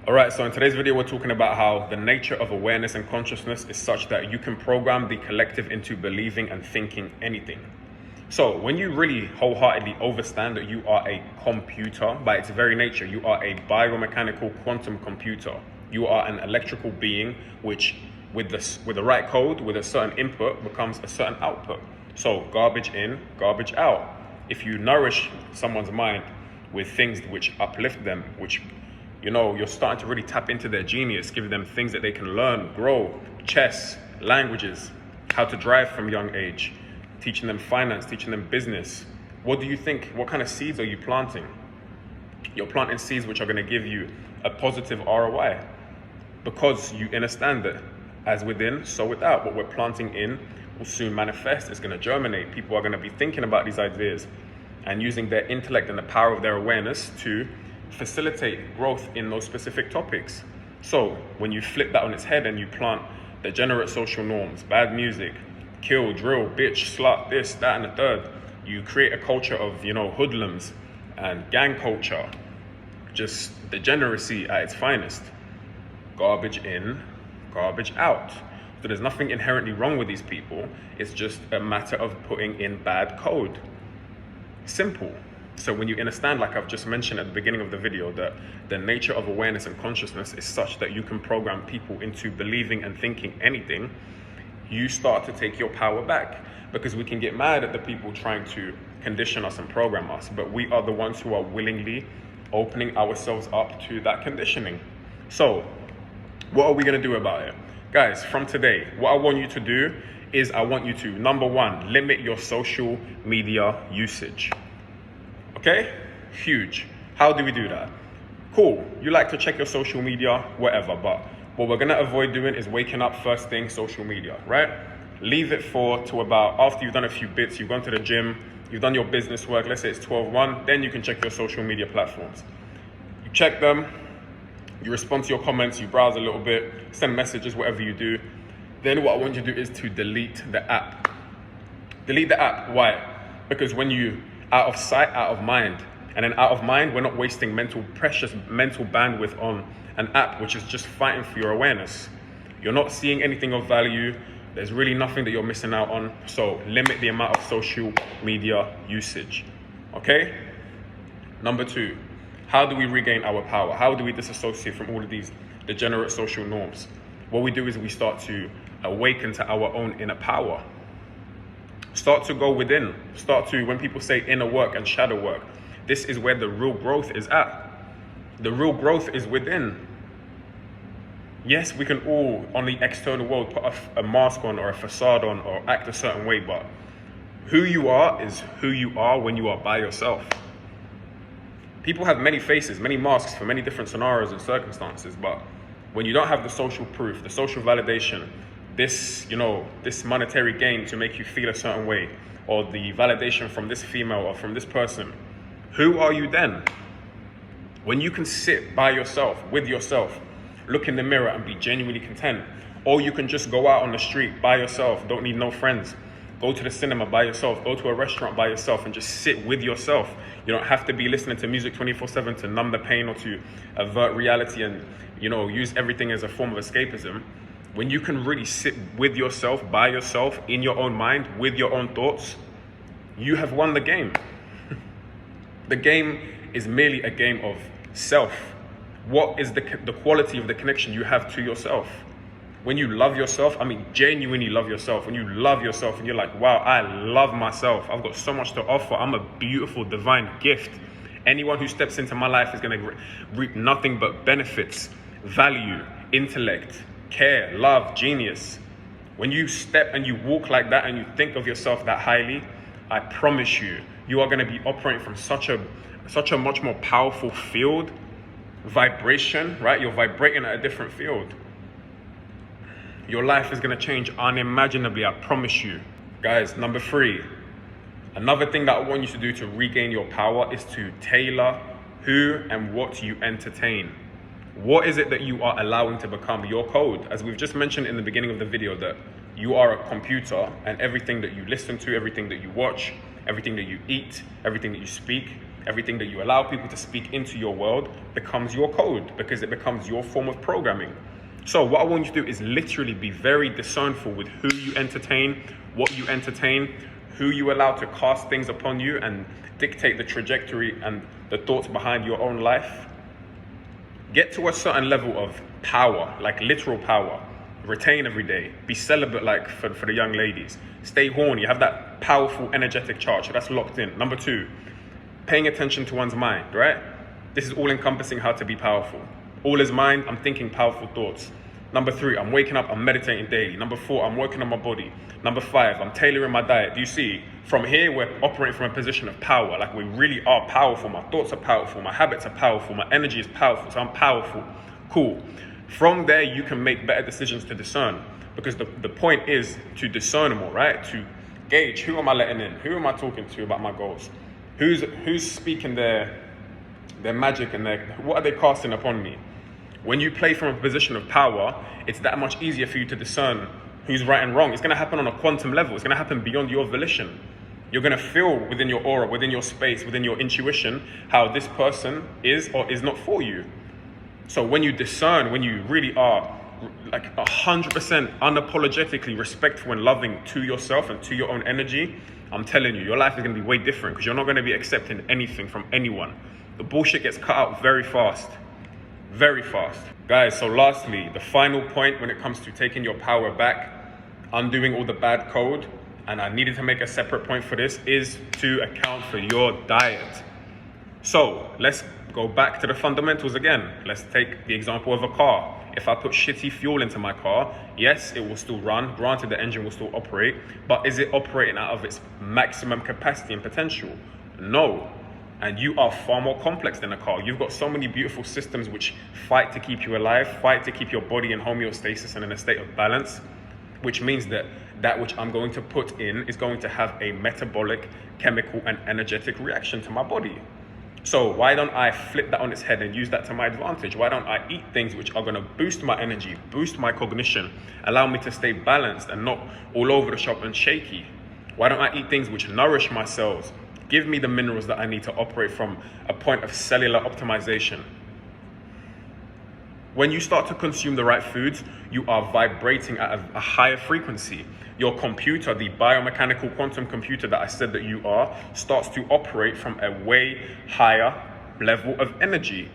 Alright, so in today's video, we're talking about how the nature of awareness and consciousness is such that you can program the collective into believing and thinking anything. So when you really wholeheartedly understand that you are a computer, by its very nature, you are a biomechanical quantum computer. You are an electrical being which, with the right code, with a certain input, becomes a certain output. So garbage in, garbage out. If you nourish someone's mind with things which uplift them, which you're starting to really tap into their genius, give them things that they can learn, grow, chess, languages, how to drive from young age, teaching them finance, teaching them business. What do you think? What kind of seeds are you planting? You're planting seeds which are going to give you a positive ROI, because you understand that as within, so without. What we're planting in will soon manifest. It's going to germinate. People are going to be thinking about these ideas and using their intellect and the power of their awareness to facilitate growth in those specific topics. So when you flip that on its head and you plant degenerate social norms, bad music, kill, drill, bitch, slut, this, that, and the third, you create a culture of, hoodlums and gang culture, just degeneracy at its finest. Garbage in, garbage out. So there's nothing inherently wrong with these people. It's just a matter of putting in bad code. Simple. So when you understand, like I've just mentioned at the beginning of the video, that the nature of awareness and consciousness is such that you can program people into believing and thinking anything, you start to take your power back. Because we can get mad at the people trying to condition us and program us, but we are the ones who are willingly opening ourselves up to that conditioning. So what are we going to do about it? Guys, from today, what I want you to do is I want you to, number one, limit your social media usage. Okay? Huge. How do we do that? Cool. You like to check your social media, whatever, but what we're going to avoid doing is waking up first thing social media, right? Leave it to about after you've done a few bits, you've gone to the gym, you've done your business work, let's say it's 12:01, then you can check your social media platforms. You check them, you respond to your comments, you browse a little bit, send messages, whatever you do. Then what I want you to do is to delete the app. Delete the app. Why? Because when you out of sight, out of mind. And then out of mind, we're not wasting precious mental bandwidth on an app which is just fighting for your awareness. You're not seeing anything of value. There's really nothing that you're missing out on. So limit the amount of social media usage. Okay? Number two, how do we regain our power? How do we disassociate from all of these degenerate social norms? What we do is we start to awaken to our own inner power. Start to go within. Start to, when people say inner work and shadow work, this is where the real growth is at. The real growth is within. Yes, we can all, on the external world, put a mask on or a facade on or act a certain way, but who you are is who you are when you are by yourself. People have many faces, many masks for many different scenarios and circumstances, but when you don't have the social proof, the social validation, this monetary gain to make you feel a certain way, or the validation from this female or from this person, who are you then? When you can sit by yourself, with yourself, look in the mirror and be genuinely content, or you can just go out on the street by yourself, don't need no friends, go to the cinema by yourself, go to a restaurant by yourself and just sit with yourself. You don't have to be listening to music 24/7 to numb the pain or to avert reality and, use everything as a form of escapism. When you can really sit with yourself, by yourself, in your own mind, with your own thoughts, you have won the game. The game is merely a game of self. What is the quality of the connection you have to yourself? When you love yourself, genuinely love yourself, when you love yourself and you're like, wow, I love myself. I've got so much to offer. I'm a beautiful, divine gift. Anyone who steps into my life is going to reap nothing but benefits, value, intellect, care, love, genius. When you step and you walk like that and you think of yourself that highly, I promise you, you are going to be operating from such a much more powerful field, vibration, right? You're vibrating at a different field. Your life is going to change unimaginably, I promise you. Guys, number three, another thing that I want you to do to regain your power is to tailor who and what you entertain. What is it that you are allowing to become your code? As we've just mentioned in the beginning of the video, that you are a computer and everything that you listen to, everything that you watch, everything that you eat, everything that you speak Everything that you allow people to speak into your world becomes your code, because it becomes your form of programming. So what I want you to do is literally be very discernful with who you entertain, what you entertain, who you allow to cast things upon you and dictate the trajectory and the thoughts behind your own life. Get to a certain level of power, like literal power. Retain every day. Be celibate, like for the young ladies. Stay horny. Have that powerful, energetic charge. So that's locked in. Number 2, paying attention to one's mind, right? This is all encompassing how to be powerful. All is mind. I'm thinking powerful thoughts. Number 3, I'm waking up, I'm meditating daily. Number 4, I'm working on my body. Number 5, I'm tailoring my diet. Do you see? From here, we're operating from a position of power. Like, we really are powerful. My thoughts are powerful. My habits are powerful. My energy is powerful. So I'm powerful. Cool. From there, you can make better decisions to discern. Because the point is to discern more, right? To gauge, who am I letting in? Who am I talking to about my goals? Who's speaking their magic and what are they casting upon me? When you play from a position of power, it's that much easier for you to discern who's right and wrong. It's going to happen on a quantum level. It's going to happen beyond your volition. You're going to feel within your aura, within your space, within your intuition, how this person is or is not for you. So when you discern, when you really are like 100% unapologetically respectful and loving to yourself and to your own energy, I'm telling you, your life is going to be way different, because you're not going to be accepting anything from anyone. The bullshit gets cut out very fast. Very fast. Guys, so lastly, the final point when it comes to taking your power back, undoing all the bad code, and I needed to make a separate point for this, is to account for your diet. So let's go back to the fundamentals again. Let's take the example of a car. If I put shitty fuel into my car, yes, it will still run. Granted, the engine will still operate, but is it operating out of its maximum capacity and potential? No. And you are far more complex than a car. You've got so many beautiful systems which fight to keep you alive, fight to keep your body in homeostasis and in a state of balance, which means that which I'm going to put in is going to have a metabolic, chemical, and energetic reaction to my body. So why don't I flip that on its head and use that to my advantage? Why don't I eat things which are going to boost my energy, boost my cognition, allow me to stay balanced and not all over the shop and shaky? Why don't I eat things which nourish my cells, give me the minerals that I need to operate from a point of cellular optimization? When you start to consume the right foods, you are vibrating at a higher frequency. Your computer, the biomechanical quantum computer that I said that you are, starts to operate from a way higher level of energy.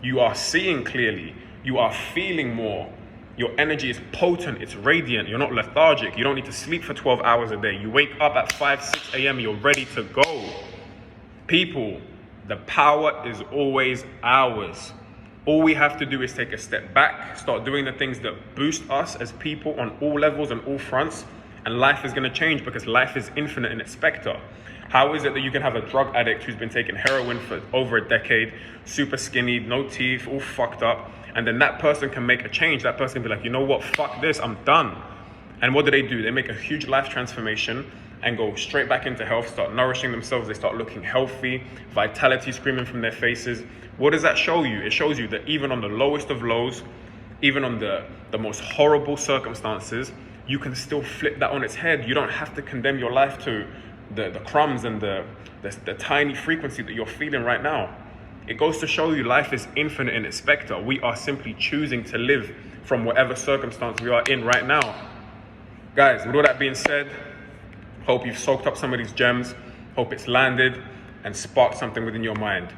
You are seeing clearly. You are feeling more. Your energy is potent, it's radiant, you're not lethargic, you don't need to sleep for 12 hours a day. You wake up at 5, 6 a.m., you're ready to go. People, the power is always ours. All we have to do is take a step back, start doing the things that boost us as people on all levels and all fronts, and life is going to change, because life is infinite in its spectre. How is it that you can have a drug addict who's been taking heroin for over a decade, super skinny, no teeth, all fucked up, and then that person can make a change? That person can be like, you know what, fuck this, I'm done. And what do? They make a huge life transformation and go straight back into health, start nourishing themselves, they start looking healthy, vitality screaming from their faces. What does that show you? It shows you that even on the lowest of lows, even on the most horrible circumstances, you can still flip that on its head. You don't have to condemn your life to the crumbs and the tiny frequency that you're feeling right now. It goes to show you life is infinite in its spectre. We are simply choosing to live from whatever circumstance we are in right now. Guys, with all that being said, hope you've soaked up some of these gems. Hope it's landed and sparked something within your mind.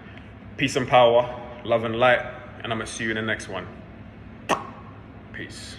Peace and power, love and light, and I'm gonna see you in the next one. Peace.